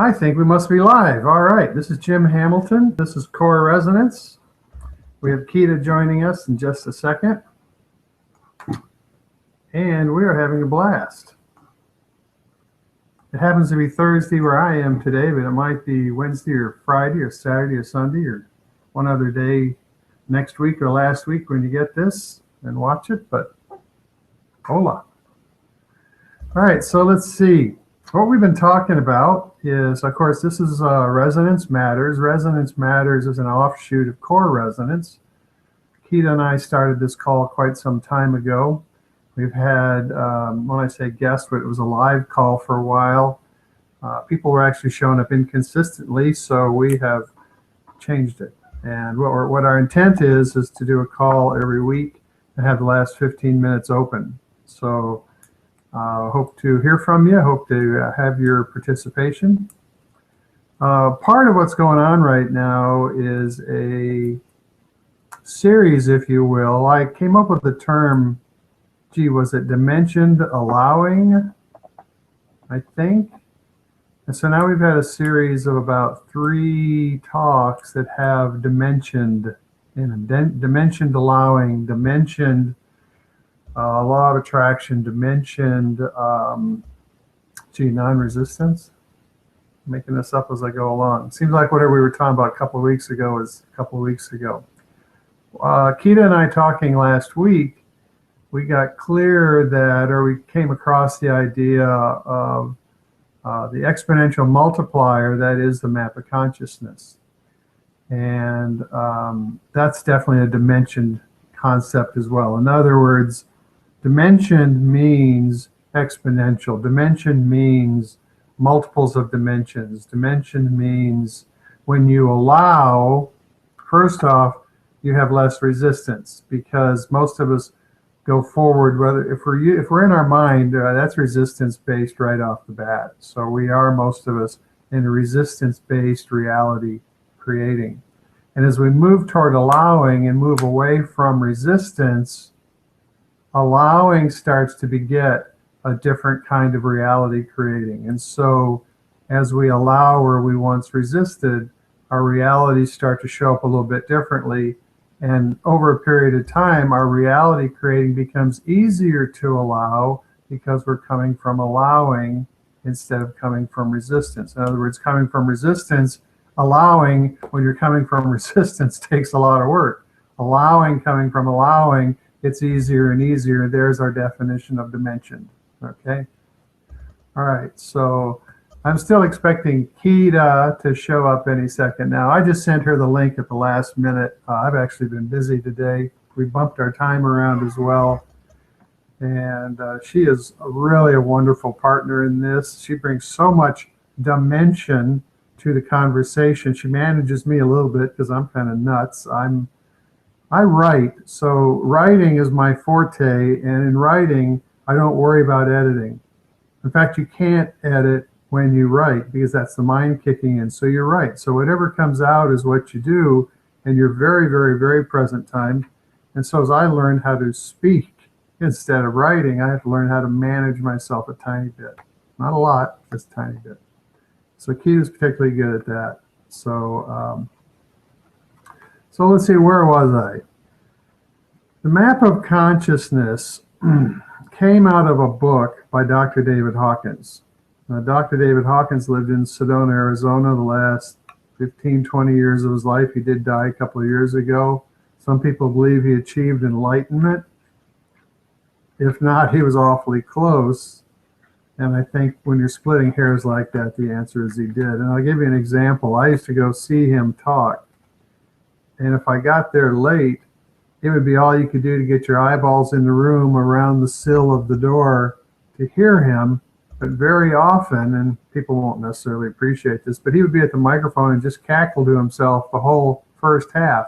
I think we must be live. All right, this is Jim Hamilton. This is Core Resonance. We have Keita joining us in just a second. And we are having a blast. It happens to be Thursday where I am today, but it might be Wednesday or Friday or Saturday or Sunday or one other day next week or last week when you get this and watch it, but hola. All right, so let's see. What we've been talking about is, of course, this is Resonance Matters. Resonance Matters is an offshoot of Core Resonance. Keita and I started this call quite some time ago. We've had, when I say guests, it was a live call for a while. People were actually showing up inconsistently, so we have changed it. And what our intent is to do a call every week and have the last 15 minutes open. So hope to hear from you, hope to have your participation. Part of what's going on right now is a series, if you will. I came up with the term, was it dimensioned allowing, I think? And so now we've had a series of about 3 talks that have dimensioned in them. Dimensioned allowing, dimensioned law of attraction, dimensioned, non-resistance. I'm making this up as I go along. It seems like whatever we were talking about a couple of weeks ago is a couple of weeks ago. Keita and I talking last week, we got clear that, or we came across the idea of the exponential multiplier that is the map of consciousness. And that's definitely a dimensioned concept as well. In other words, dimensioned means exponential. Dimension means multiples of dimensions. Dimension means when you allow, first off, you have less resistance, because most of us go forward, whether if we're in our mind, that's resistance based right off the bat. So we are, most of us, in a resistance based reality creating. And as we move toward allowing and move away from resistance, allowing starts to beget a different kind of reality creating. And so as we allow where we once resisted, our realities start to show up a little bit differently. And over a period of time, our reality creating becomes easier to allow because we're coming from allowing instead of coming from resistance. In other words, coming from resistance, allowing, when you're coming from resistance, takes a lot of work. Allowing, coming from allowing, it's easier and easier. There's our definition of dimension. Okay? All right, so I'm still expecting Keita to show up any second now. I just sent her the link at the last minute. I've actually been busy today. We bumped our time around as well. And she is really a wonderful partner in this. She brings so much dimension to the conversation. She manages me a little bit because I'm kind of nuts. I write, so writing is my forte, and in writing, I don't worry about editing. In fact, you can't edit when you write, because that's the mind kicking in. So you're right. So whatever comes out is what you do, and you're very, very, very present time. And so as I learned how to speak instead of writing, I have to learn how to manage myself a tiny bit. Not a lot, just a tiny bit. So Keita's particularly good at that. So, so let's see, where was I? The Map of Consciousness came out of a book by Dr. David Hawkins. Dr. David Hawkins lived in Sedona, Arizona the last 15, 20 years of his life. He did die a couple of years ago. Some people believe he achieved enlightenment. If not, he was awfully close. And I think when you're splitting hairs like that, the answer is he did. And I'll give you an example. I used to go see him talk. And if I got there late, it would be all you could do to get your eyeballs in the room around the sill of the door to hear him. But very often, and people won't necessarily appreciate this, but he would be at the microphone and just cackle to himself the whole first half.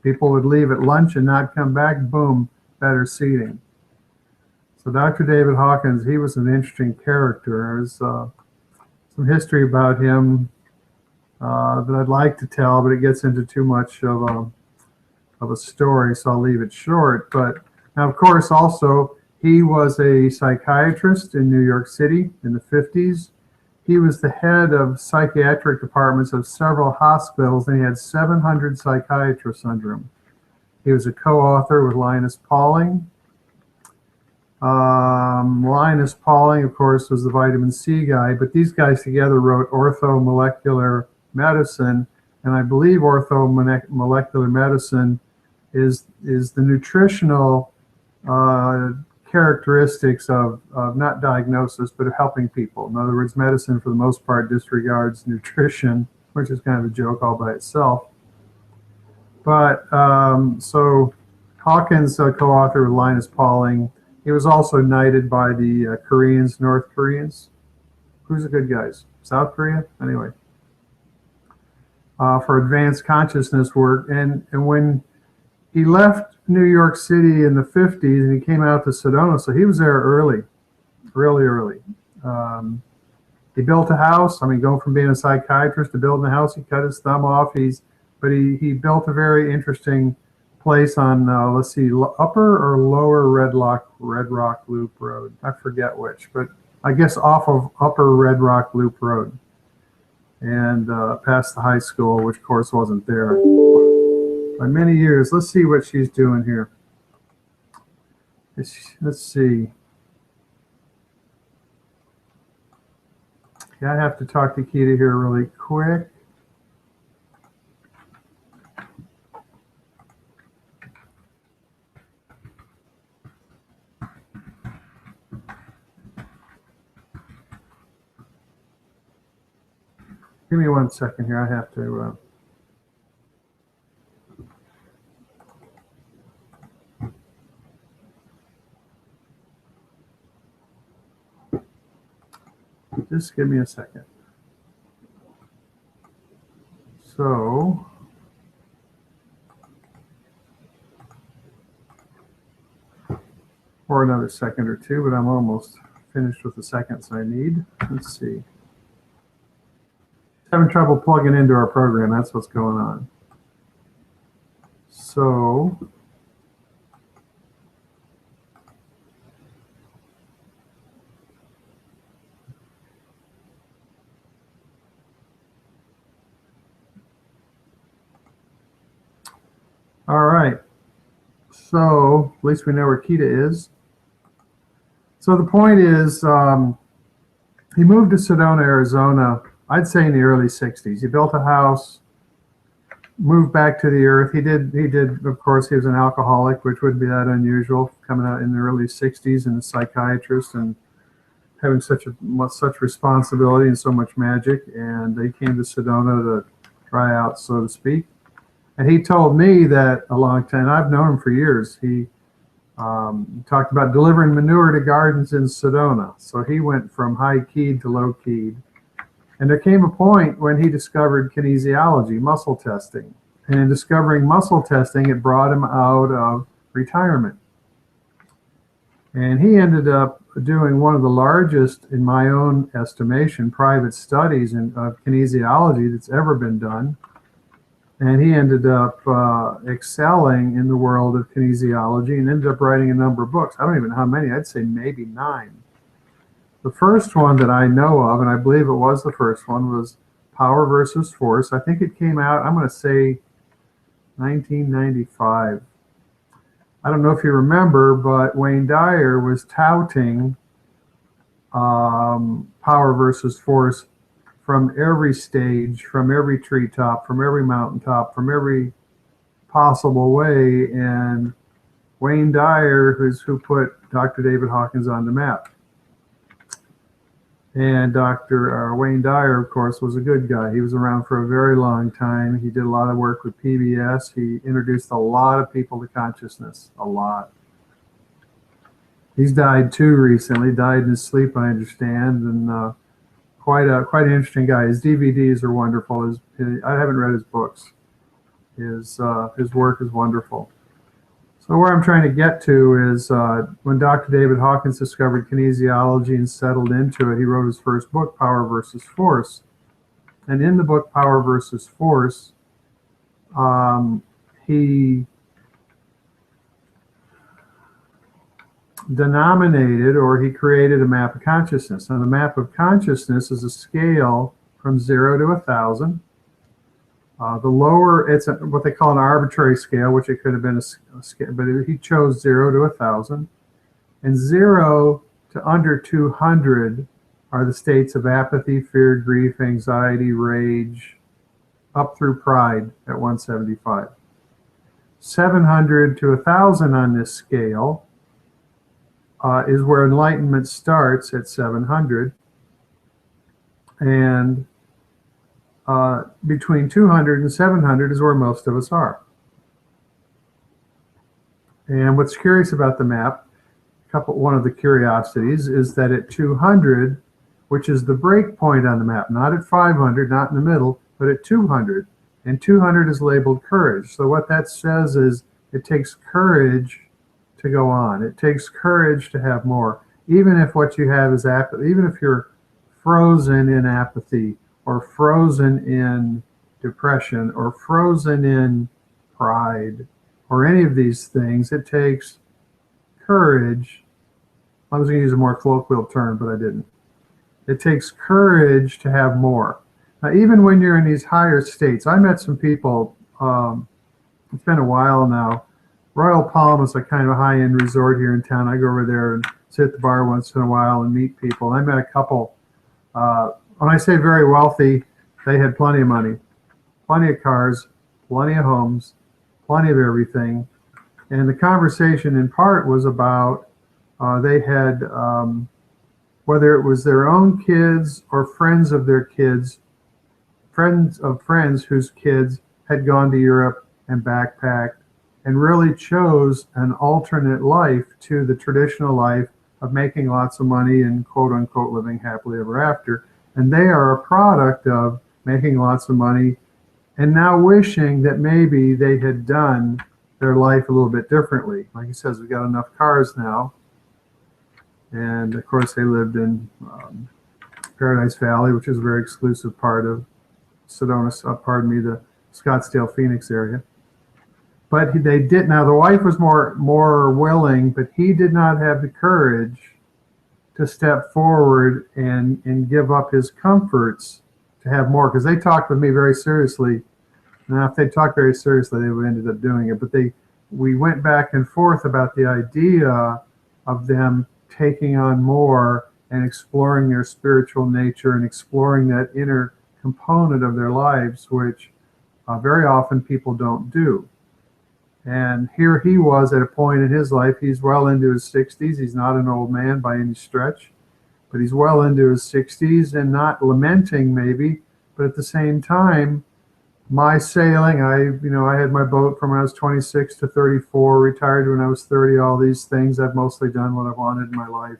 People would leave at lunch and not come back, boom, better seating. So Dr. David Hawkins, he was an interesting character. There's some history about him that I'd like to tell, but it gets into too much of a story, so I'll leave it short. But now, of course, also, he was a psychiatrist in New York City in the 50s. he was the head of psychiatric departments of several hospitals, and he had 700 psychiatrists under him. He was a co-author with Linus Pauling. Linus Pauling, of course, was the vitamin C guy, but these guys together wrote Orthomolecular Medicine, and I believe Orthomolecular Medicine is the nutritional characteristics of not diagnosis, but of helping people. In other words, medicine for the most part disregards nutrition, which is kind of a joke all by itself. But so Hawkins, co-author with Linus Pauling, he was also knighted by the Koreans, North Koreans. Who's the good guys? South Korea? Anyway. For advanced consciousness work. And when he left New York City in the 50s and he came out to Sedona, so he was there early, really early. He built a house. I mean, going from being a psychiatrist to building a house, he cut his thumb off. But he built a very interesting place on, let's see, upper or lower Red Rock Loop Road. I forget which, but I guess off of upper Red Rock Loop Road. And past the high school, which of course wasn't there by many years. Let's see what she's doing here. Let's see. Okay, I have to talk to Kita here really quick. Give me 1 second here. I have to. Just give me a second. So, or another second or two, but I'm almost finished with the seconds I need. Let's see. Having trouble plugging into our program. That's what's going on. So, all right. So, at least we know where Kita is. So the point is, he moved to Sedona, Arizona, I'd say in the early 60s. He built a house, moved back to the earth. He did, of course, he was an alcoholic, which wouldn't be that unusual, coming out in the early 60s and a psychiatrist and having such responsibility and so much magic. And they came to Sedona to try out, so to speak. And he told me that a long time, I've known him for years, he talked about delivering manure to gardens in Sedona. So he went from high-keyed to low-keyed. And there came a point when he discovered kinesiology, muscle testing. And in discovering muscle testing, it brought him out of retirement. And he ended up doing one of the largest, in my own estimation, private studies of kinesiology that's ever been done. And he ended up excelling in the world of kinesiology and ended up writing a number of books. I don't even know how many. I'd say maybe 9. The first one that I know of, and I believe it was the first one, was Power versus Force. I think it came out, I'm going to say 1995. I don't know if you remember, but Wayne Dyer was touting Power versus Force from every stage, from every treetop, from every mountaintop, from every possible way. And Wayne Dyer, who put Dr. David Hawkins on the map. And Dr. Wayne Dyer, of course, was a good guy. He was around for a very long time. He did a lot of work with PBS. He introduced a lot of people to consciousness, a lot. He's died too recently, died in his sleep, I understand, and quite an interesting guy. His DVDs are wonderful. I haven't read his books. His work is wonderful. So where I'm trying to get to is when Dr. David Hawkins discovered kinesiology and settled into it, he wrote his first book, Power versus Force. And in the book, Power versus Force, he denominated, or he created a map of consciousness. Now, the map of consciousness is a scale from 0 to 1,000. The lower, it's what they call an arbitrary scale, which it could have been a scale, but he chose 0 to 1,000. And 0 to under 200 are the states of apathy, fear, grief, anxiety, rage, up through pride at 175. 700 to 1,000 on this scale is where enlightenment starts at 700. And between 200 and 700 is where most of us are. And what's curious about the map, one of the curiosities, is that at 200, which is the break point on the map, not at 500, not in the middle, but at 200. And 200 is labeled courage. So what that says is it takes courage to go on. It takes courage to have more. Even if what you have is apathy, even if you're frozen in apathy, or frozen in depression, or frozen in pride, or any of these things, it takes courage. I was going to use a more colloquial term, but I didn't. It takes courage to have more. Now, even when you're in these higher states, I met some people, it's been a while now. Royal Palm is a kind of a high-end resort here in town. I go over there and sit at the bar once in a while and meet people. I met a couple, when I say very wealthy, they had plenty of money, plenty of cars, plenty of homes, plenty of everything. And the conversation in part was about they had, whether it was their own kids or friends of their kids, friends of friends whose kids had gone to Europe and backpacked and really chose an alternate life to the traditional life of making lots of money and quote unquote living happily ever after. And they are a product of making lots of money and now wishing that maybe they had done their life a little bit differently. Like he says, we've got enough cars now. And of course, they lived in Paradise Valley, which is a very exclusive part of Sedona, the Scottsdale, Phoenix area. But they did. Now, the wife was more willing, but he did not have the courage to step forward and give up his comforts to have more. Because they talked with me very seriously. Now, if they talked very seriously, they would have ended up doing it. But we went back and forth about the idea of them taking on more and exploring their spiritual nature and exploring that inner component of their lives, which very often people don't do. And here he was at a point in his life, he's well into his 60s. He's not an old man by any stretch, but he's well into his 60s and not lamenting maybe, but at the same time, my sailing, I had my boat from when I was 26 to 34, retired when I was 30, all these things. I've mostly done what I've wanted in my life.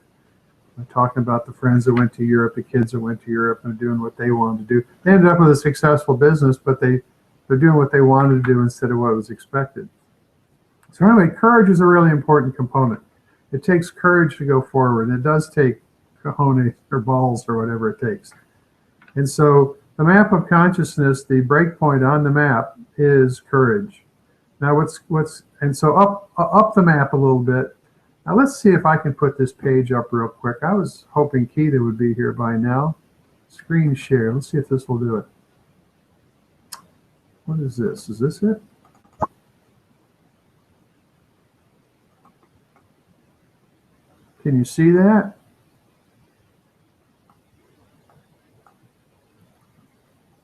I'm talking about the friends that went to Europe, the kids that went to Europe and doing what they wanted to do. They ended up with a successful business, but they're doing what they wanted to do instead of what was expected. So anyway, courage is a really important component. It takes courage to go forward. And it does take cojones or balls or whatever it takes. And so the map of consciousness, the breakpoint on the map is courage. Now and so up the map a little bit. Now let's see if I can put this page up real quick. I was hoping Keita would be here by now. Screen share. Let's see if this will do it. What is this? Is this it? Can you see that?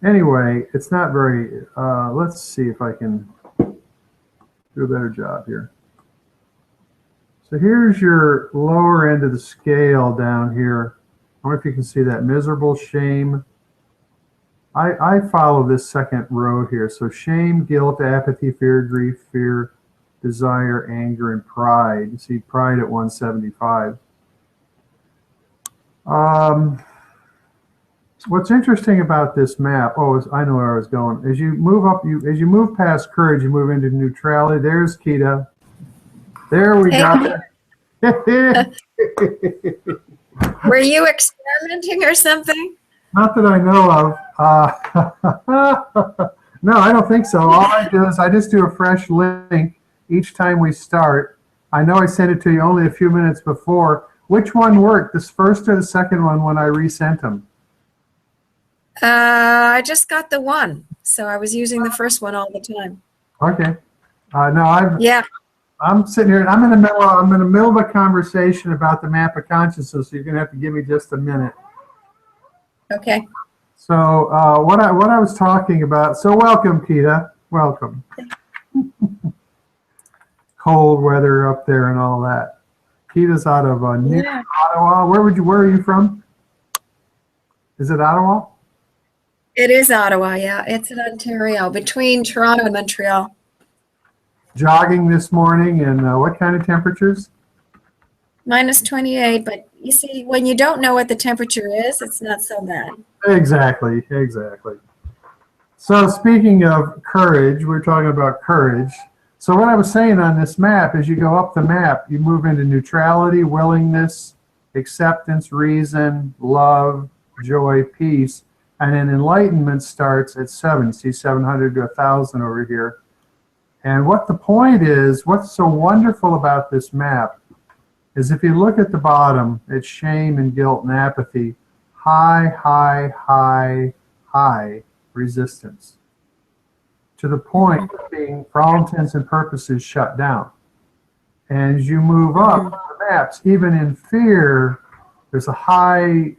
Anyway, it's not very, let's see if I can do a better job here. So here's your lower end of the scale down here. I wonder if you can see that. Miserable, shame. I follow this second row here. So shame, guilt, apathy, fear, grief, fear, desire, anger, and pride. You see pride at 175. What's interesting about this map, I know where I was going. As you move up, as you move past courage, you move into neutrality. There's Keita. There we go. Were you experimenting or something? Not that I know of. No, I don't think so. All I do is I just do a fresh link each time we start. I know I sent it to you only a few minutes before. Which one worked, this first or the second one when I resent them? I just got the one, so I was using the first one all the time. Okay. No, Yeah. I'm sitting here and I'm in the middle of a conversation about the map of consciousness, so you're gonna have to give me just a minute. Okay. So what I was talking about, so welcome, Kita. Welcome. Cold weather up there and all that. Kita's out of New Ottawa. Where are you from? Is it Ottawa? It is Ottawa, yeah. It's in Ontario, between Toronto and Montreal. Jogging this morning, and what kind of temperatures? Minus 28, but you see, when you don't know what the temperature is, it's not so bad. Exactly. So speaking of courage, we're talking about courage. So what I was saying on this map, as you go up the map, you move into neutrality, willingness, acceptance, reason, love, joy, peace, and then enlightenment starts at 7. See 700 to 1,000 over here. And what the point is, what's so wonderful about this map is if you look at the bottom, it's shame and guilt and apathy, high, high, high, high resistance, to the point of being, for all intents and purposes, shut down. And as you move up the maps, even in fear, there's a high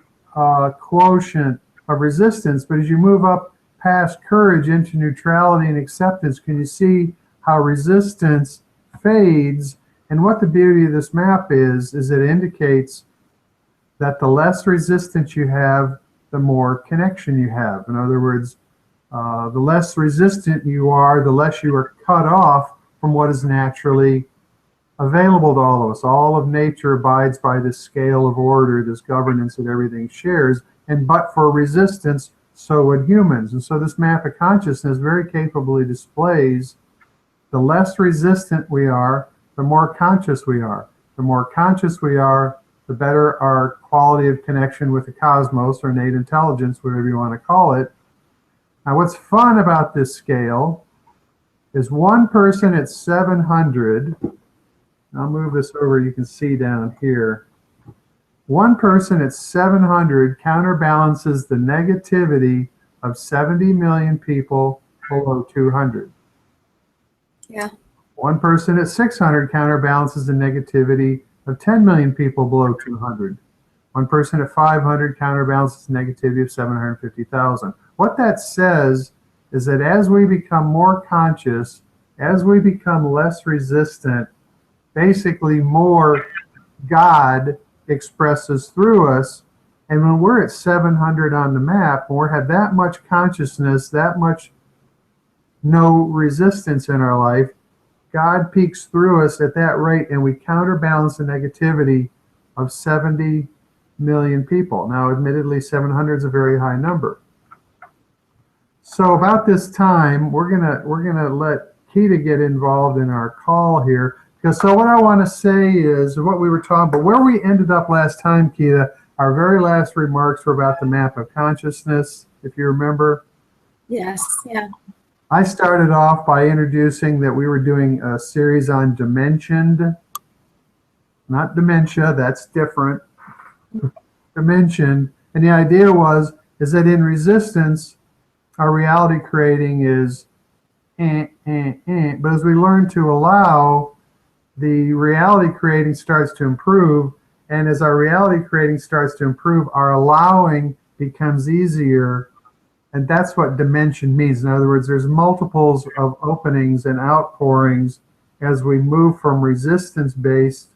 quotient of resistance, but as you move up past courage into neutrality and acceptance, can you see how resistance fades? And what the beauty of this map is it indicates that the less resistance you have, the more connection you have. In other words, the less resistant you are, the less you are cut off from what is naturally available to all of us. All of nature abides by this scale of order, this governance that everything shares, and but for resistance, so would humans. And so this map of consciousness very capably displays the less resistant we are, the more conscious we are. The more conscious we are, the better our quality of connection with the cosmos, or innate intelligence, whatever you want to call it. Now, what's fun about this scale is one person at 700, I'll move this over, you can see down here. One person at 700 counterbalances the negativity of 70 million people below 200. Yeah. One person at 600 counterbalances the negativity of 10 million people below 200. One person at 500 counterbalances the negativity of 750,000. What that says is that as we become more conscious, as we become less resistant, basically more God expresses through us. And when we're at 700 on the map, when we have that much consciousness, that much no resistance in our life, God peeks through us at that rate, and we counterbalance the negativity of 70 million people. Now, admittedly, 700 is a very high number. So about this time, we're gonna let Kita get involved in our call here. Because so what I want to say is what we were talking about, where we ended up last time, Kita. Our very last remarks were about the map of consciousness, if you remember. Yes. Yeah. I started off by introducing that we were doing a series on dimensioned, not dementia, that's different. Dimensioned, and the idea is that in resistance, our reality creating is but as we learn to allow, the reality creating starts to improve, and as our reality creating starts to improve, our allowing becomes easier. And that's what dimension means. In other words, there's multiples of openings and outpourings as we move from resistance-based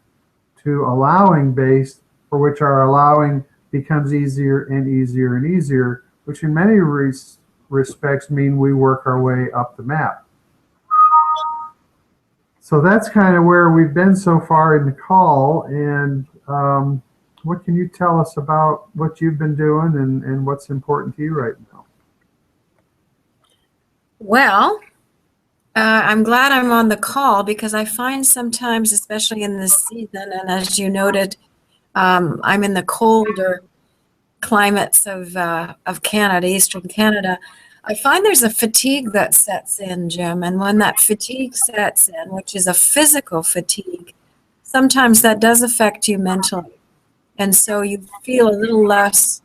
to allowing-based, for which our allowing becomes easier and easier and easier, which in many respects mean we work our way up the map. So that's kind of where we've been so far in the call. And what can you tell us about what you've been doing and what's important to you right now? Well, I'm glad I'm on the call, because I find sometimes, especially in this season, and as you noted, I'm in the colder climates of Canada, Eastern Canada. I find there's a fatigue that sets in, Jim, and when that fatigue sets in, which is a physical fatigue, sometimes that does affect you mentally. And so you feel a little less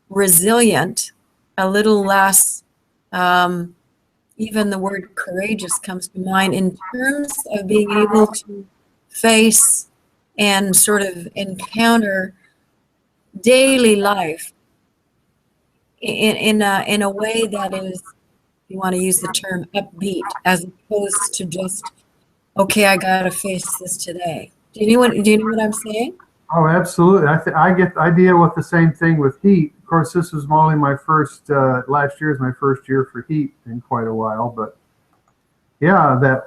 resilient, a little less, even the word courageous comes to mind in terms of being able to face and sort of encounter daily life in a way that is, if you want to use the term, upbeat, as opposed to just, okay, I got to face this today. Do you know what I'm saying? Oh, absolutely. I deal with the same thing with heat. Of course, this was only my first, last year is my first year for heat in quite a while, but yeah, that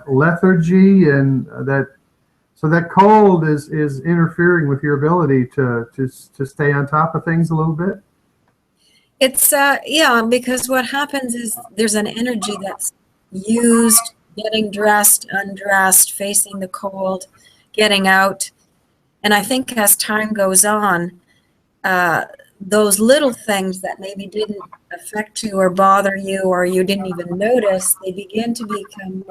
lethargy and so that cold is interfering with your ability to stay on top of things a little bit. It's, yeah, because what happens is there's an energy that's used, getting dressed, undressed, facing the cold, getting out. And I think as time goes on, those little things that maybe didn't affect you or bother you or you didn't even notice, they begin to become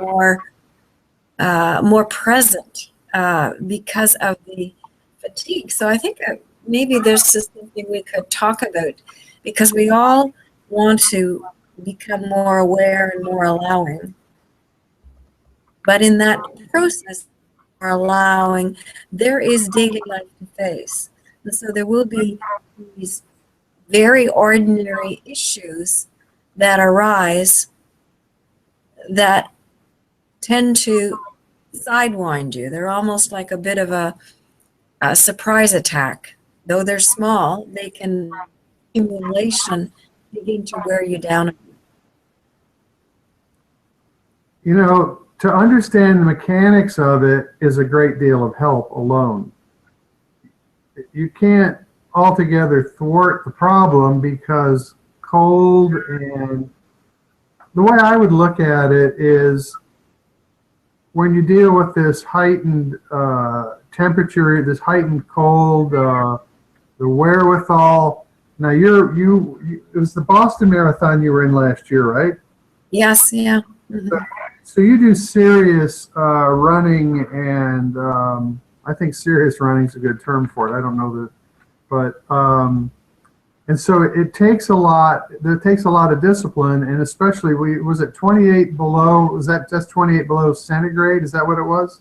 more present because of the fatigue. So I think maybe there's just something we could talk about, because we all want to become more aware and more allowing. But in that process, more allowing, there is daily life to face. And so there will be these very ordinary issues that arise that tend to sidewind you. They're almost like a bit of a surprise attack. Though they're small, they can, accumulation, begin to wear you down. You know, to understand the mechanics of it is a great deal of help alone. You can't altogether thwart the problem, because cold, and the way I would look at it is when you deal with this heightened temperature, this heightened cold, the wherewithal. Now it was the Boston Marathon you were in last year, right? Yes, yeah. Mm-hmm. So you do serious running, and I think serious running is a good term for it. I don't know that, but and so it takes a lot. It takes a lot of discipline, and especially was it 28 below? Was that just 28 below centigrade? Is that what it was?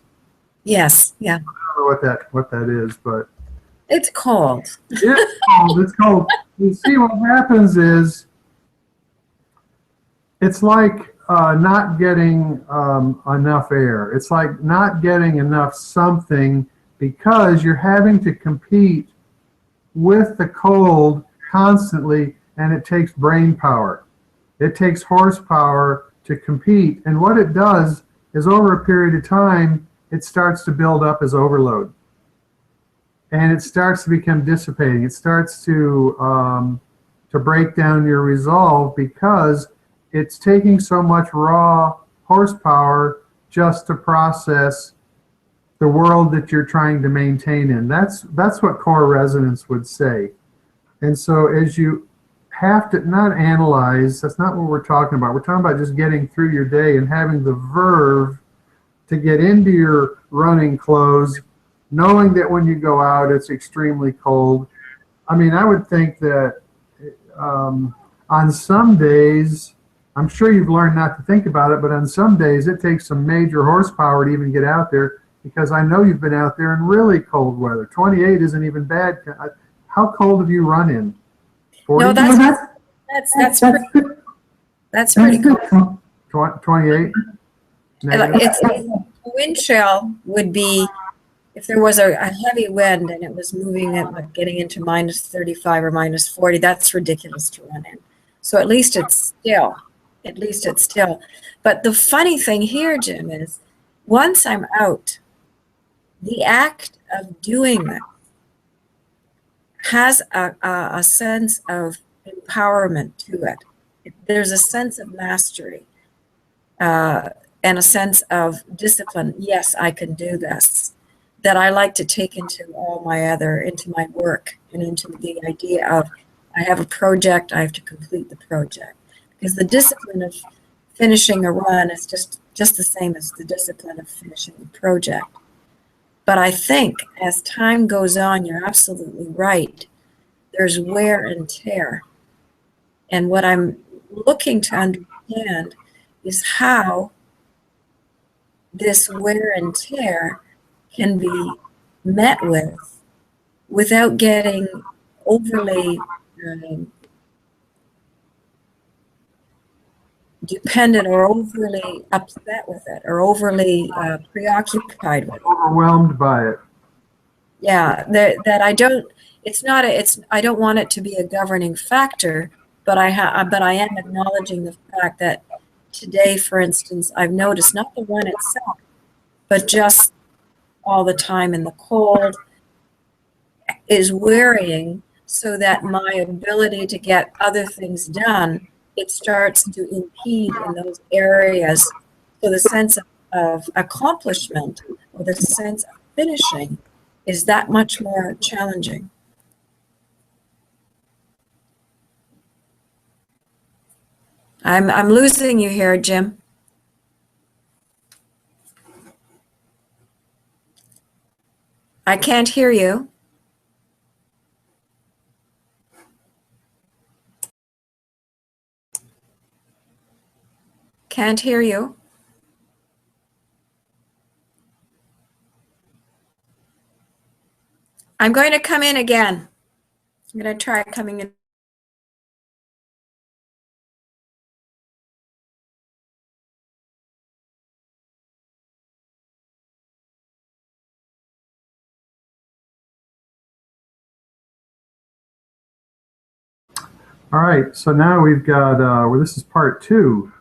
Yes, yeah. I don't know what that is, but it's cold. It's cold. It's cold. You see, what happens is it's like not getting enough air. It's like not getting enough something, because you're having to compete with the cold constantly, and it takes brain power. It takes horsepower to compete. And what it does is, over a period of time, it starts to build up as overload. And it starts to become dissipating. It starts to break down your resolve, because it's taking so much raw horsepower just to process the world that you're trying to maintain in. That's what core resonance would say. And so as you have to not analyze, that's not what we're talking about. We're talking about just getting through your day and having the verve to get into your running clothes, knowing that when you go out, it's extremely cold. I mean, I would think that on some days, I'm sure you've learned not to think about it, but on some days it takes some major horsepower to even get out there, because I know you've been out there in really cold weather. 28 isn't even bad. How cold have you run in? 40? No, that's pretty cold. 28? It's a wind chill would be if there was a heavy wind and it was moving at like getting into minus 35 or minus 40. That's ridiculous to run in. So at least it's still. But the funny thing here, Jim, is once I'm out, the act of doing that has a sense of empowerment to it. There's a sense of mastery and a sense of discipline. Yes, I can do this, that I like to take into my work, and into the idea of, I have a project, I have to complete the project. Because the discipline of finishing a run is just the same as the discipline of finishing the project. But I think as time goes on, you're absolutely right. There's wear and tear. And what I'm looking to understand is how this wear and tear can be met with without getting overly dependent or overly upset with it or overly preoccupied with it. Overwhelmed by it. Yeah, that I don't. It's not. I don't want it to be a governing factor, but I am acknowledging the fact that today, for instance, I've noticed not the run itself, but just all the time in the cold is wearying, so that my ability to get other things done, it starts to impede in those areas. So the sense of accomplishment or the sense of finishing is that much more challenging. I'm losing you here, Jim. I can't hear you. Can't hear you. I'm going to come in again. I'm going to try coming in. All right, so now we've got, well, this is part 2,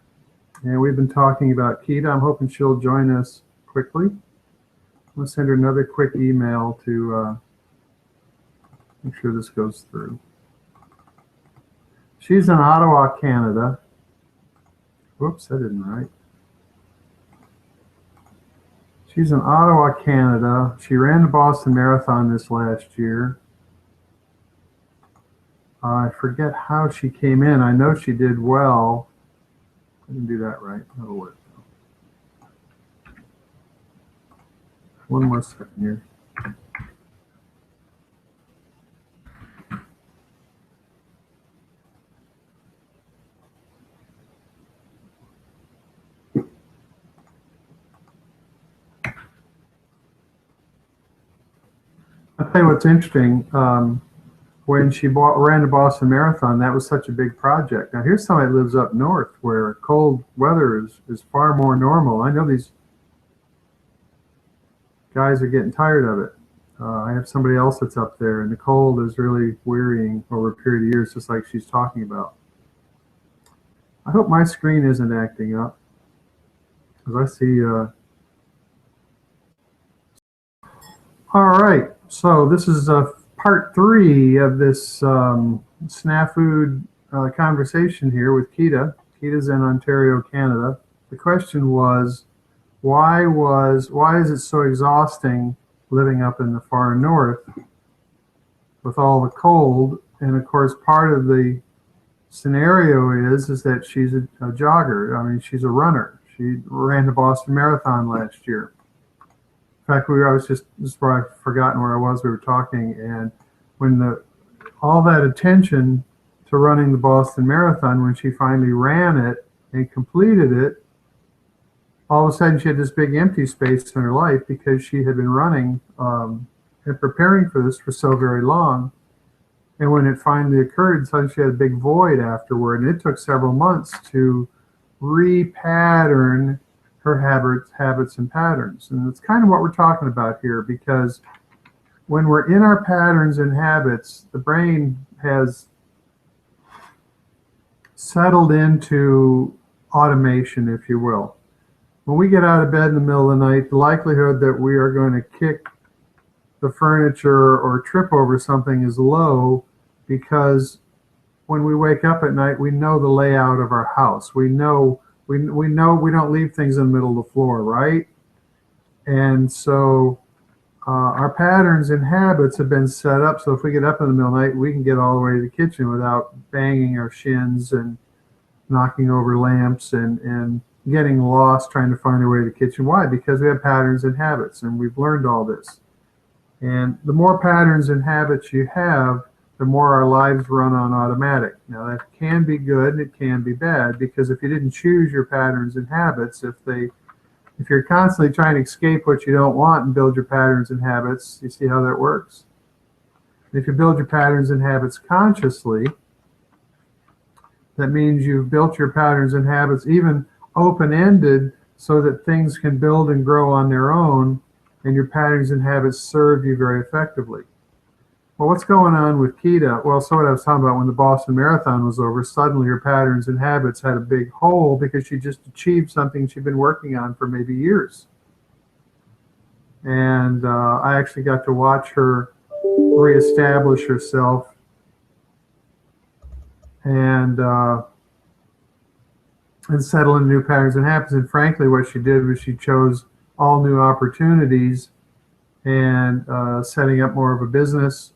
and we've been talking about Keita. I'm hoping she'll join us quickly. I'm going to send her another quick email to make sure this goes through. She's in Ottawa, Canada. Whoops, that didn't write. She's in Ottawa, Canada. She ran the Boston Marathon this last year. I forget how she came in. I know she did well. I didn't do that right. That'll work. One more second here. I'll tell you what's interesting. When she ran the Boston Marathon, that was such a big project. Now, here's somebody that lives up north where cold weather is far more normal. I know these guys are getting tired of it. I have somebody else that's up there, and the cold is really wearying over a period of years, just like she's talking about. I hope my screen isn't acting up, because I see... All right, so this is part 3 of this snafu conversation here with Keita. Keita's in Ontario, Canada. The question was, why is it so exhausting living up in the far north with all the cold? And of course, part of the scenario is that she's a jogger. I mean, she's a runner. She ran the Boston Marathon last year. In fact, this is where I've forgotten where I was. We were talking, and when all that attention to running the Boston Marathon, when she finally ran it and completed it, all of a sudden she had this big empty space in her life because she had been running and preparing for this for so very long. And when it finally occurred, suddenly she had a big void afterward, and it took several months to repattern her habits and patterns. And it's kind of what we're talking about here, because when we're in our patterns and habits, the brain has settled into automation, if you will. When we get out of bed in the middle of the night, the likelihood that we are going to kick the furniture or trip over something is low, because when we wake up at night, we know the layout of our house. We know we don't leave things in the middle of the floor, right? And so our patterns and habits have been set up so if we get up in the middle of the night, we can get all the way to the kitchen without banging our shins and knocking over lamps and getting lost trying to find their way to the kitchen. Why? Because we have patterns and habits, and we've learned all this. And the more patterns and habits you have, the more our lives run on automatic. Now that can be good and it can be bad, because if you didn't choose your patterns and habits, if you're constantly trying to escape what you don't want and build your patterns and habits, you see how that works? If you build your patterns and habits consciously, that means you've built your patterns and habits even open-ended so that things can build and grow on their own, and your patterns and habits serve you very effectively. Well, what's going on with Kita? Well, so what I was talking about when the Boston Marathon was over, suddenly her patterns and habits had a big hole because she just achieved something she'd been working on for maybe years. And I actually got to watch her reestablish herself and settle into new patterns and habits. And frankly, what she did was she chose all new opportunities and setting up more of a business,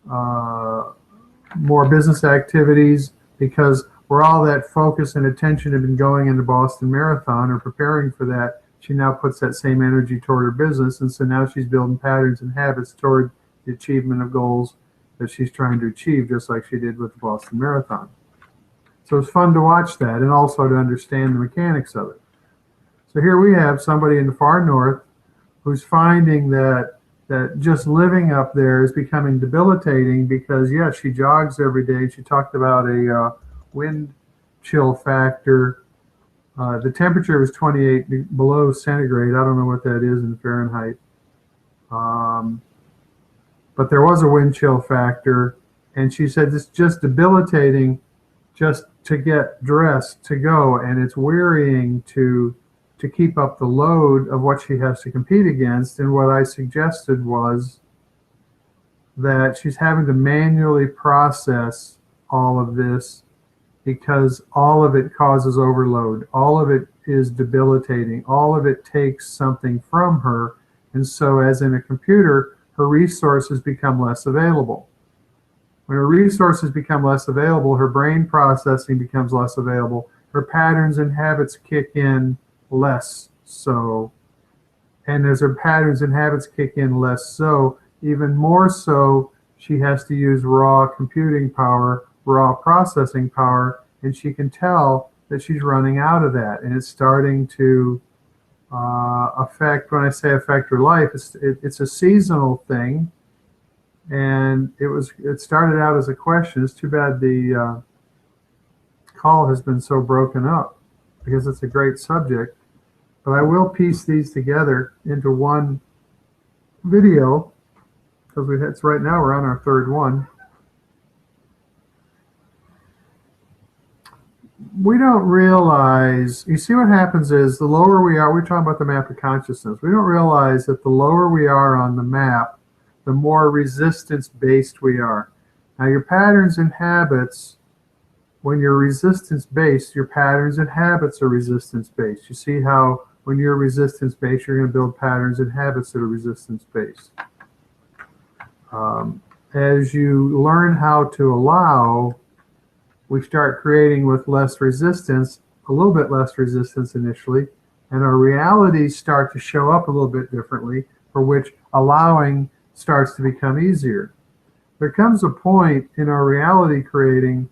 more business activities, because where all that focus and attention had been going into Boston Marathon or preparing for that, she now puts that same energy toward her business. And so now she's building patterns and habits toward the achievement of goals that she's trying to achieve, just like she did with the Boston Marathon. So it's fun to watch that and also to understand the mechanics of it. So here we have somebody in the far north who's finding that just living up there is becoming debilitating because, yes, she jogs every day. She talked about a wind chill factor. The temperature was 28 below centigrade. I don't know what that is in Fahrenheit. But there was a wind chill factor. And she said it's just debilitating just to get dressed to go. And it's wearying to keep up the load of what she has to compete against. And what I suggested was that she's having to manually process all of this because all of it causes overload. All of it is debilitating. All of it takes something from her. And so as in a computer, her resources become less available. When her resources become less available, her brain processing becomes less available. Her patterns and habits kick in less so. And as her patterns and habits kick in less so, even more so, she has to use raw computing power, raw processing power, and she can tell that she's running out of that. And it's starting to affect, when I say affect her life, it's a seasonal thing. And it started out as a question. It's too bad the call has been so broken up because it's a great subject. But I will piece these together into one video because it's right now we're on our third one. We don't realize, you see what happens is the lower we are, we're talking about the map of consciousness. We don't realize that the lower we are on the map, the more resistance-based we are. Now your patterns and habits, when you're resistance-based, your patterns and habits are resistance-based. You see how when you're resistance-based, you're going to build patterns and habits that are resistance-based. As you learn how to allow, we start creating with less resistance, a little bit less resistance initially, and our realities start to show up a little bit differently, for which allowing starts to become easier. There comes a point in our reality creating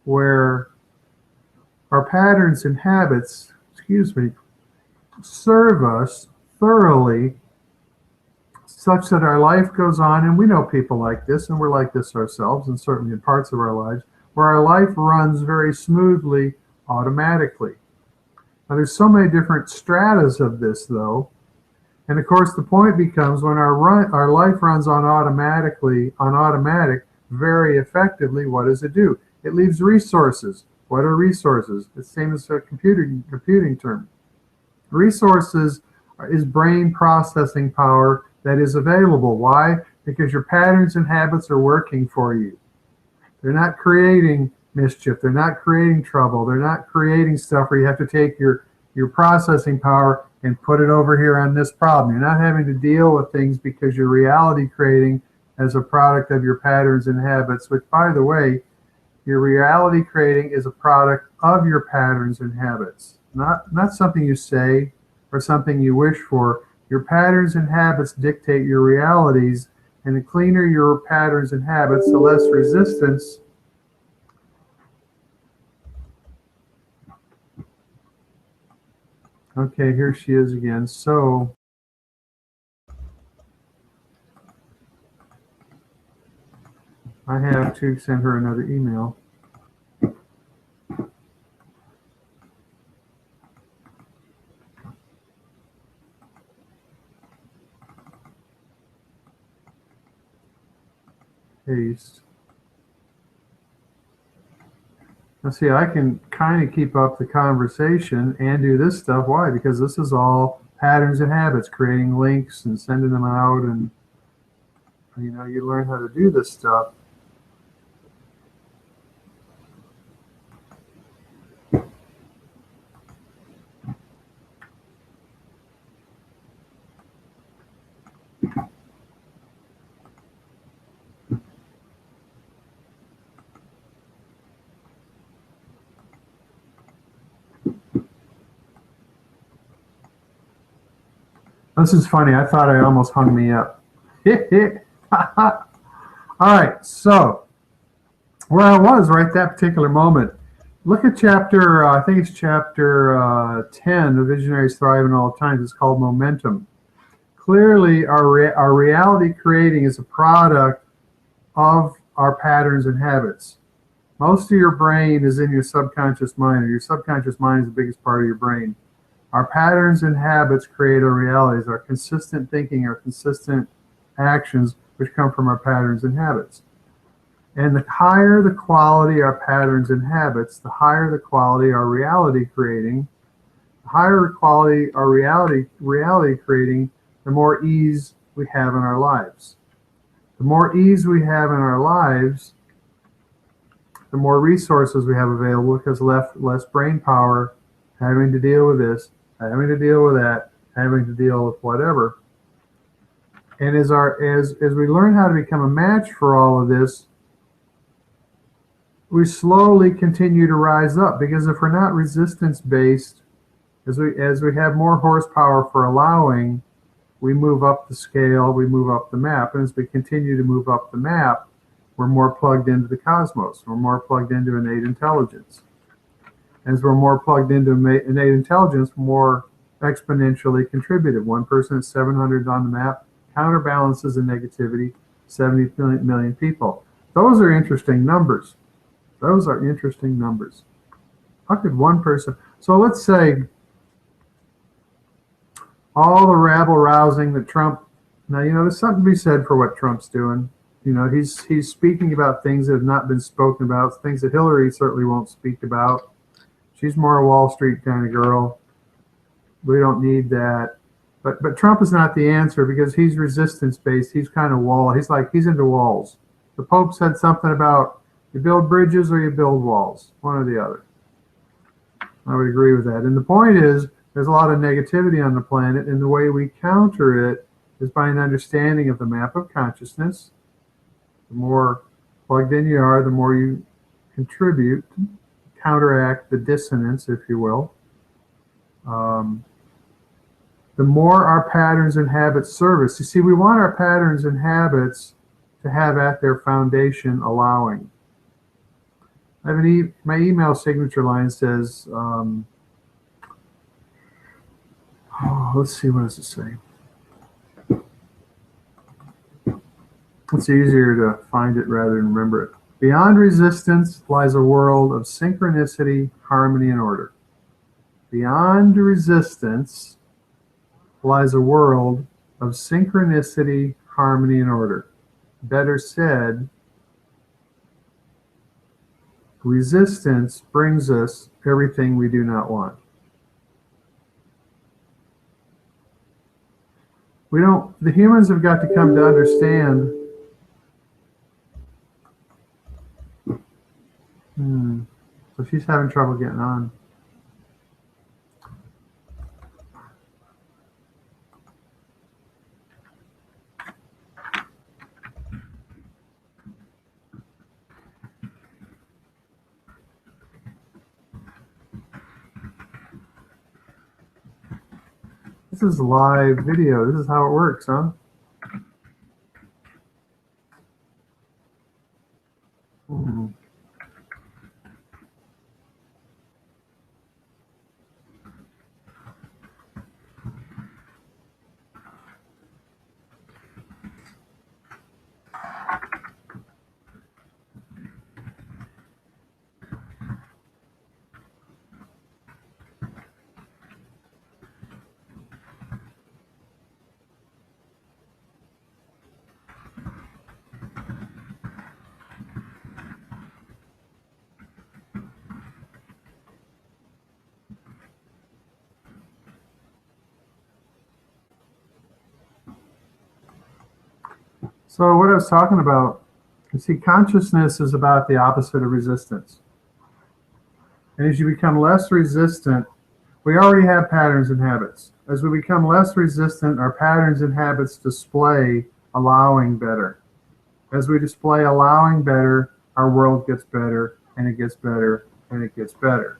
where our patterns and habits, serve us thoroughly such that our life goes on, and we know people like this, and we're like this ourselves, and certainly in parts of our lives, where our life runs very smoothly automatically. Now there's so many different stratas of this though, and of course the point becomes when our life runs on automatic very effectively, what does it do? It leaves resources. What are resources? It's the same as a computing term. Resources is brain processing power that is available. Why? Because your patterns and habits are working for you. They're not creating mischief. They're not creating trouble. They're not creating stuff where you have to take your processing power and put it over here on this problem. You're not having to deal with things because you're reality creating as a product of your patterns and habits, which, by the way, your reality creating is a product of your patterns and habits. not something you say or something you wish for. Your patterns and habits dictate your realities, and the cleaner your patterns and habits, the less resistance. Okay, here she is again. So I have to send her another email. Paste. Now see, I can kind of keep up the conversation and do this stuff. Why? Because this is all patterns and habits, creating links and sending them out, and you learn how to do this stuff. This is funny. I thought I almost hung me up. All right, so where I was right at that particular moment. Look at chapter, I think it's chapter 10, The Visionaries Thrive in All Times. It's called Momentum. Clearly, our reality creating is a product of our patterns and habits. Most of your brain is in your subconscious mind, or your subconscious mind is the biggest part of your brain. Our patterns and habits create our realities, our consistent thinking, our consistent actions, which come from our patterns and habits. And the higher the quality our patterns and habits, the higher the quality our reality creating. The higher quality our reality creating, the more ease we have in our lives. The more ease we have in our lives, the more resources we have available, because less brain power having to deal with this, having to deal with that, having to deal with whatever. And as we learn how to become a match for all of this, we slowly continue to rise up, because if we're not resistance based, as we have more horsepower for allowing, we move up the scale, we move up the map, and as we continue to move up the map, we're more plugged into the cosmos, we're more plugged into innate intelligence. As we're more plugged into innate intelligence, more exponentially contributive. One person at 700 on the map counterbalances the negativity, 70 million people. Those are interesting numbers. Those are interesting numbers. How could one person? So let's say all the rabble rousing that Trump. Now there's something to be said for what Trump's doing. He's speaking about things that have not been spoken about, things that Hillary certainly won't speak about. She's more a Wall Street kind of girl. We don't need that. But Trump is not the answer, because he's resistance based. He's kind of wall. He's into walls. The Pope said something about you build bridges or you build walls, one or the other. I would agree with that. And the point is, there's a lot of negativity on the planet, and the way we counter it is by an understanding of the map of consciousness. The more plugged in you are, the more you contribute, counteract the dissonance, if you will. The more our patterns and habits serve us. You see, we want our patterns and habits to have at their foundation allowing. I have my email signature line says, let's see, what does it say? It's easier to find it rather than remember it. Beyond resistance lies a world of synchronicity, harmony, and order. Beyond resistance lies a world of synchronicity, harmony, and order. Better said, resistance brings us everything we do not want. The humans have got to come to understand. So she's having trouble getting on. This is live video. This is how it works, huh? Mhm. So what I was talking about, you see, consciousness is about the opposite of resistance. And as you become less resistant, we already have patterns and habits. As we become less resistant, our patterns and habits display allowing better. As we display allowing better, our world gets better, and it gets better, and it gets better.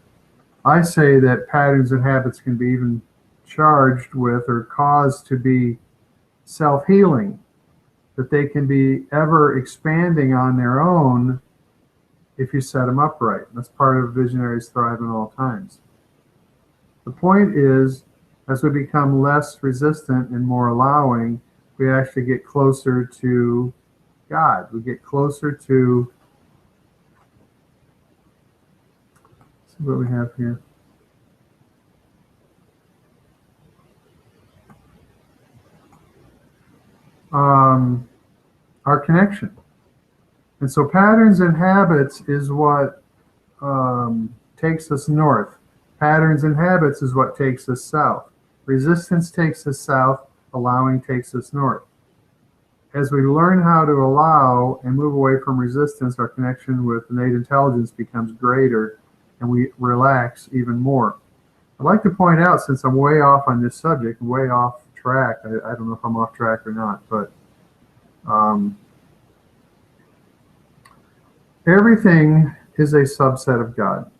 I say that patterns and habits can be even charged with or caused to be self-healing, that they can be ever expanding on their own if you set them up right. That's part of visionaries thrive in all times. The point is, as we become less resistant and more allowing, we actually get closer to God. We get closer to, let's see what we have here. Our connection. And so patterns and habits is what takes us north. Patterns and habits is what takes us south. Resistance takes us south, allowing takes us north. As we learn how to allow and move away from resistance, our connection with innate intelligence becomes greater and we relax even more. I'd like to point out, since I'm way off on this subject, way off track, I don't know if I'm off track or not, but everything is a subset of God.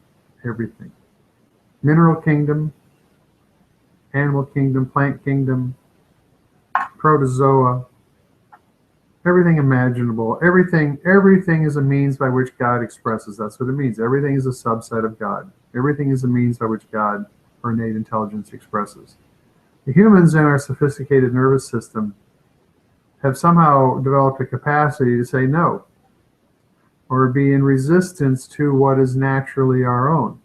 Everything. Mineral kingdom, animal kingdom, plant kingdom, protozoa, everything imaginable. Everything is a means by which God expresses. That's what it means. Everything is a subset of God. Everything is a means by which God or innate intelligence expresses. The humans in our sophisticated nervous system have somehow developed a capacity to say no, or be in resistance to what is naturally our own.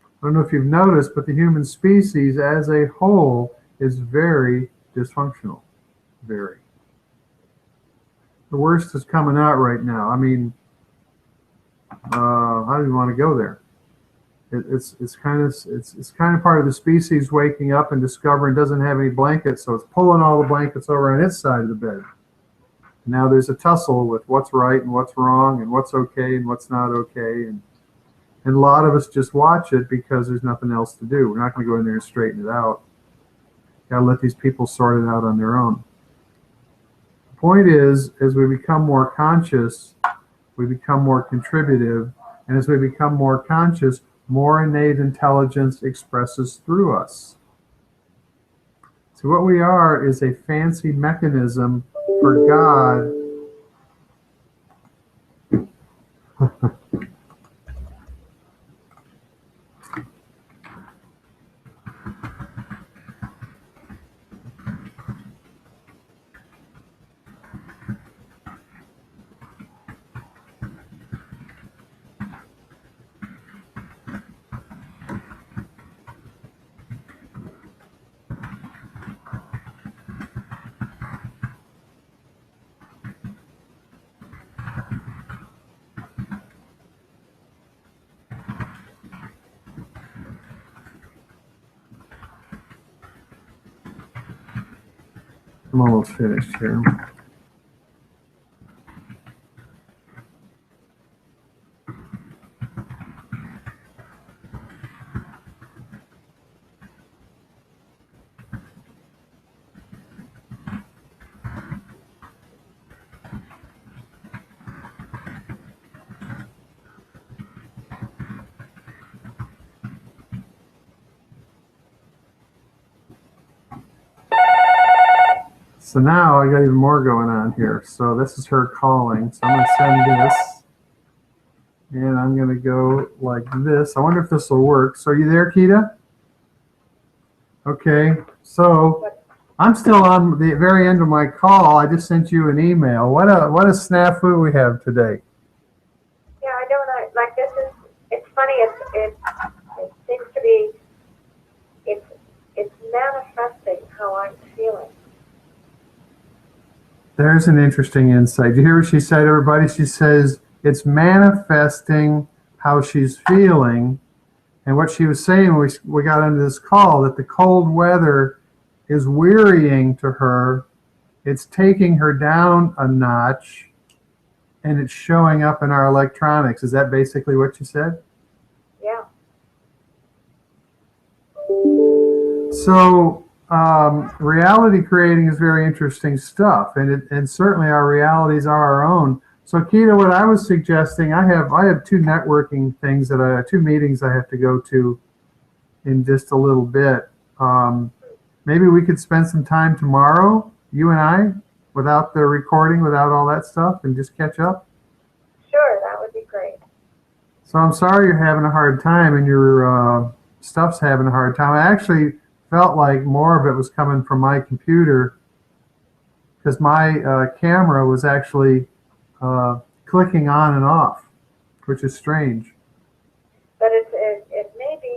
I don't know if you've noticed, but the human species as a whole is very dysfunctional. Very. The worst is coming out right now. I mean, I don't even want to go there. It's kind of part of the species waking up and discovering it doesn't have any blankets, so it's pulling all the blankets over on its side of the bed. Now there's a tussle with what's right and what's wrong and what's okay and what's not okay, and a lot of us just watch it because there's nothing else to do. We're not going to go in there and straighten it out. Got to let these people sort it out on their own. The point is, as we become more conscious, we become more contributive, and as we become more conscious, more innate intelligence expresses through us. So what we are is a fancy mechanism for God. I'm almost finished here. So now I got even more going on here. So this is her calling. So I'm going to send this. And I'm going to go like this. I wonder if this will work. So are you there, Kita? Okay. So I'm still on the very end of my call. I just sent you an email. What a snafu we have today. Yeah, I don't know. Like this is, it's funny. It seems to be, it's manifesting how I'm feeling. There's an interesting insight. Did you hear what she said, everybody? She says it's manifesting how she's feeling. And what she was saying when we got into this call, that the cold weather is wearying to her. It's taking her down a notch, and it's showing up in our electronics. Is that basically what you said? Yeah. So reality creating is very interesting stuff, and certainly our realities are our own. So Kita, what I was suggesting, I have two networking things two meetings I have to go to in just a little bit. Maybe we could spend some time tomorrow, you and I, without the recording, without all that stuff, and just catch up. Sure, that would be great. So I'm sorry you're having a hard time and your stuff's having a hard time. I actually felt like more of it was coming from my computer because my camera was actually clicking on and off, which is strange. But it may be,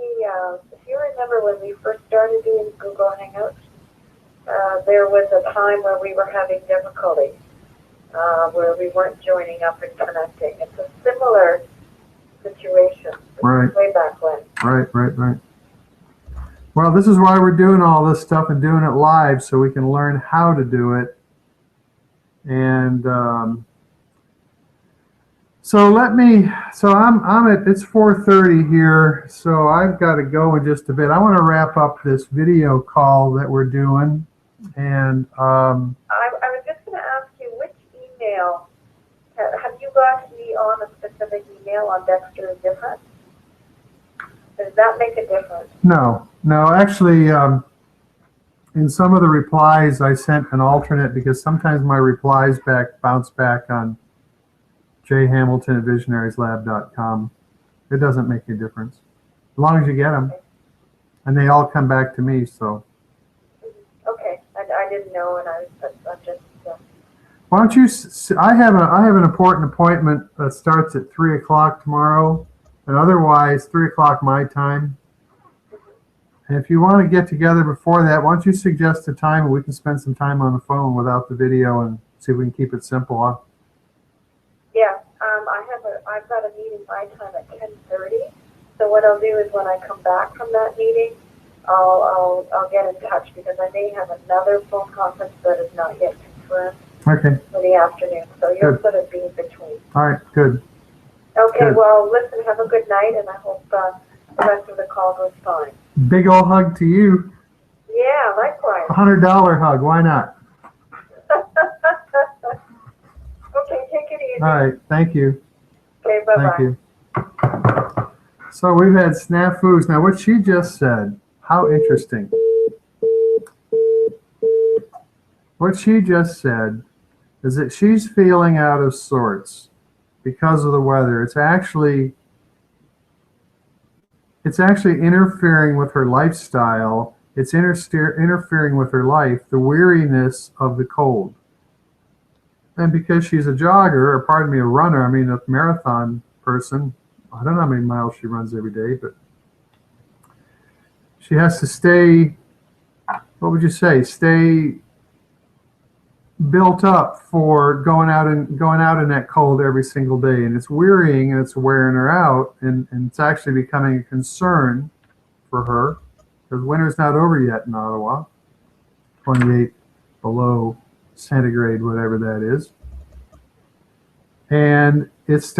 if you remember when we first started doing Google Hangouts, there was a time where we were having difficulty, where we weren't joining up and connecting. It's a similar situation. Right. Way back when. Right. Well, this is why we're doing all this stuff and doing it live, so we can learn how to do it. And so it's 4:30 here, so I've got to go in just a bit. I want to wrap up this video call that we're doing. And I was just going to ask you, which email, have you got me on a specific email on Dexter is different? Does that make a difference? No, actually, in some of the replies, I sent an alternate because sometimes my replies bounce back on jhamilton at visionarieslab.com. It doesn't make a difference as long as you get them, and they all come back to me. So. Okay, I didn't know, and I'm just. Why don't you? I have an important appointment that starts at 3 o'clock tomorrow, and otherwise 3 o'clock my time. And if you want to get together before that, why don't you suggest a time and we can spend some time on the phone without the video and see if we can keep it simple, huh? Yeah, I've got a meeting my time at 10:30. So what I'll do is when I come back from that meeting, I'll get in touch because I may have another phone conference that is not yet confirmed. Okay. For the afternoon. So you'll Good. sort of be in between. All right. Good. Okay. Good. Well, listen. Have a good night, and I hope the rest of the call goes fine. Big old hug to you. Yeah. Likewise. $100 hug. Why not? Okay. Take it easy. All right. Thank you. Okay. Bye bye. Thank you. So we've had snafus. Now, what she just said, how interesting. What she just said is that she's feeling out of sorts because of the weather. It's actually interfering with her lifestyle. It's interfering with her life, the weariness of the cold. And because she's a jogger, or pardon me, a runner, I mean a marathon person, I don't know how many miles she runs every day, but she has to stay, what would you say, stay built up for going out in that cold every single day, and it's wearying and it's wearing her out, and it's actually becoming a concern for her because winter's not over yet in Ottawa. 28 below centigrade, whatever that is, and it's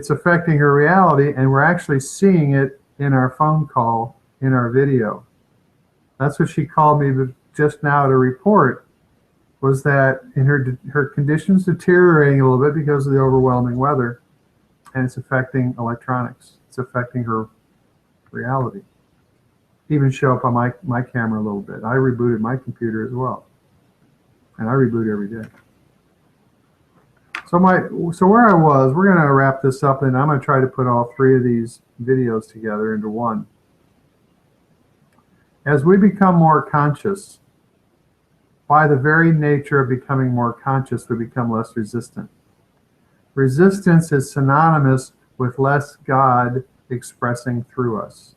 affecting her reality, and we're actually seeing it in our phone call, in our video. That's what she called me just now to report, was that in her conditions deteriorating a little bit because of the overwhelming weather, and it's affecting electronics. It's affecting her reality. Even show up on my camera a little bit. I rebooted my computer as well. And I reboot every day. So where I was, we're going to wrap this up, and I'm going to try to put all three of these videos together into one. As we become more conscious, by the very nature of becoming more conscious, we become less resistant. Resistance is synonymous with less God expressing through us.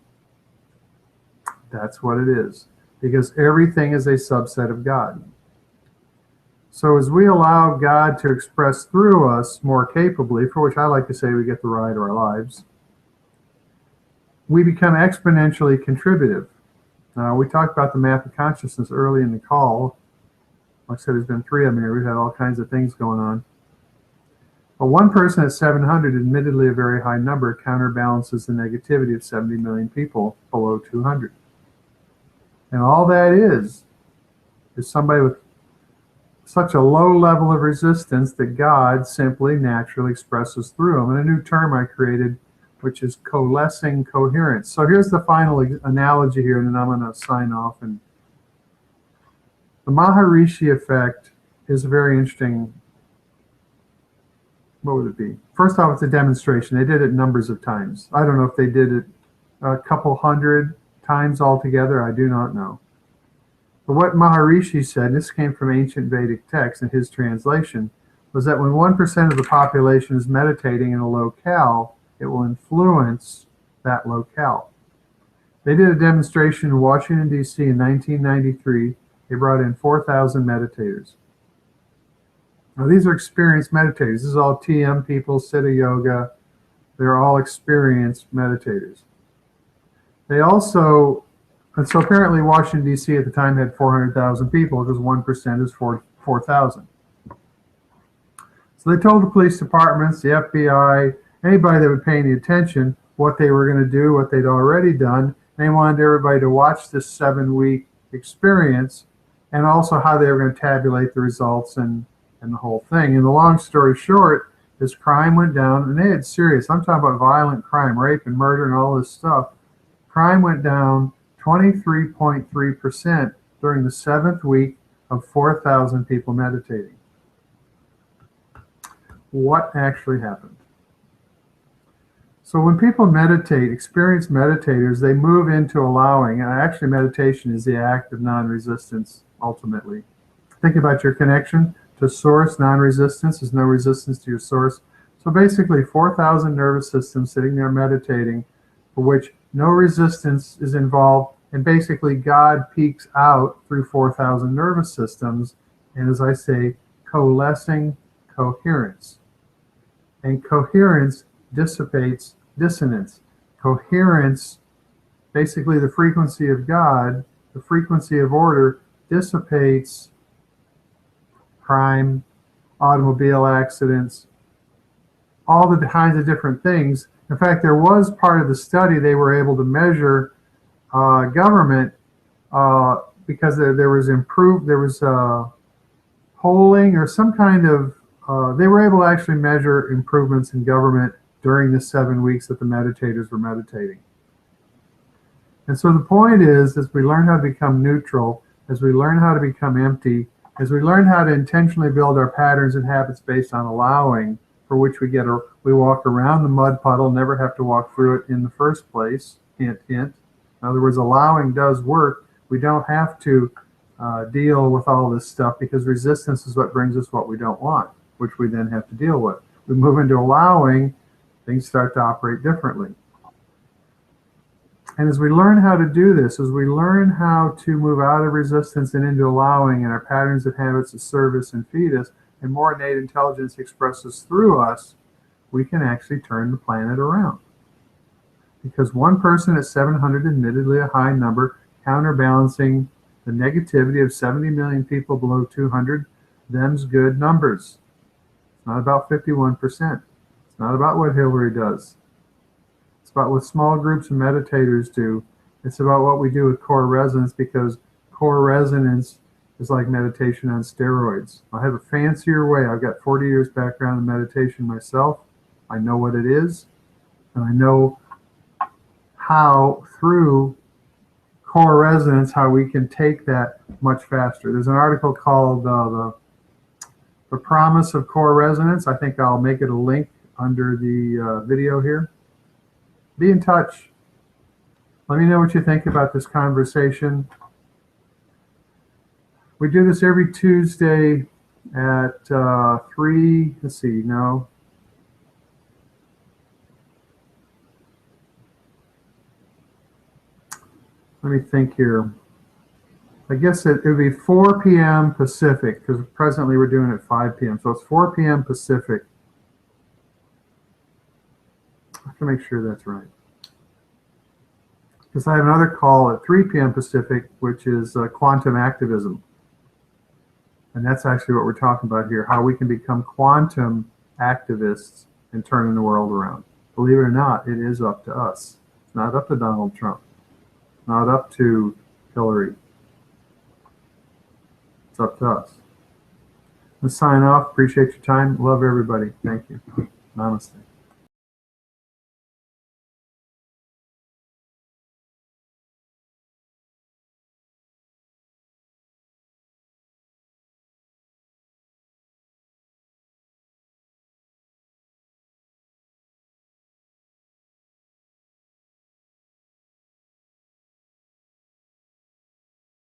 That's what it is, because everything is a subset of God. So as we allow God to express through us more capably, for which I like to say we get the ride of our lives, we become exponentially contributive. We talked about the Map of Consciousness early in the call. Like I said, there's been 3 of them here. We've had all kinds of things going on. But one person at 700, admittedly a very high number, counterbalances the negativity of 70 million people below 200. And all that is somebody with such a low level of resistance that God simply naturally expresses through them. And a new term I created, which is coalescing coherence. So here's the final analogy here, and then I'm going to sign off. And the Maharishi effect is a very interesting, what would it be? First off, it's a demonstration. They did it numbers of times. I don't know if they did it a couple hundred times altogether. I do not know. But what Maharishi said, and this came from ancient Vedic texts in his translation, was that when 1% of the population is meditating in a locale, it will influence that locale. They did a demonstration in Washington, D.C. in 1993. They brought in 4,000 meditators. Now, these are experienced meditators. This is all TM people, Siddha Yoga. They're all experienced meditators. They also, and so apparently Washington, D.C. at the time had 400,000 people because 1% is 4,000. So they told the police departments, the FBI, anybody that would pay any attention, what they were going to do, what they'd already done. They wanted everybody to watch this 7-week experience and also how they were going to tabulate the results and the whole thing. And the long story short is crime went down, and they had serious, I'm talking about violent crime, rape and murder and all this stuff. Crime went down 23.3% during the 7th week of 4,000 people meditating. What actually happened? So when people meditate, experienced meditators, they move into allowing, and actually meditation is the act of non-resistance ultimately. Think about your connection to source. Non-resistance is no resistance to your source. So basically 4,000 nervous systems sitting there meditating for which no resistance is involved, and basically God peeks out through 4,000 nervous systems, and as I say, coalescing coherence. And coherence dissipates dissonance. Coherence, basically the frequency of God, the frequency of order, dissipates crime, automobile accidents, all the kinds of different things. In fact, there was part of the study they were able to measure government because there was polling or some kind of, they were able to actually measure improvements in government during the 7 weeks that the meditators were meditating. And so the point is, as we learn how to become neutral, as we learn how to become empty, as we learn how to intentionally build our patterns and habits based on allowing, for which we walk around the mud puddle, never have to walk through it in the first place, hint, hint. In other words, allowing does work. We don't have to deal with all this stuff because resistance is what brings us what we don't want, which we then have to deal with. We move into allowing, things start to operate differently. And as we learn how to do this, as we learn how to move out of resistance and into allowing, and our patterns and habits of service and feed us, and more innate intelligence expresses through us, we can actually turn the planet around. Because one person at 700, admittedly a high number, counterbalancing the negativity of 70 million people below 200, them's good numbers. It's not about 51%. It's not about what Hillary does. It's about what small groups of meditators do. It's about what we do with core resonance, because core resonance is like meditation on steroids. I have a fancier way. I've got 40 years background in meditation myself. I know what it is, and I know how through core resonance, how we can take that much faster. There's an article called The Promise of Core Resonance. I think I'll make it a link under the video here. Be in touch. Let me know what you think about this conversation. We do this every Tuesday at 3, let's see, no. Let me think here. I guess it would be 4 p.m. Pacific, because presently we're doing it at 5 p.m. So it's 4 p.m. Pacific. I have to make sure that's right. Because I have another call at 3 p.m. Pacific, which is quantum activism. And that's actually what we're talking about here, how we can become quantum activists and turning the world around. Believe it or not, it is up to us. It's not up to Donald Trump. Not up to Hillary. It's up to us. Let's sign off. Appreciate your time. Love everybody. Thank you. Namaste.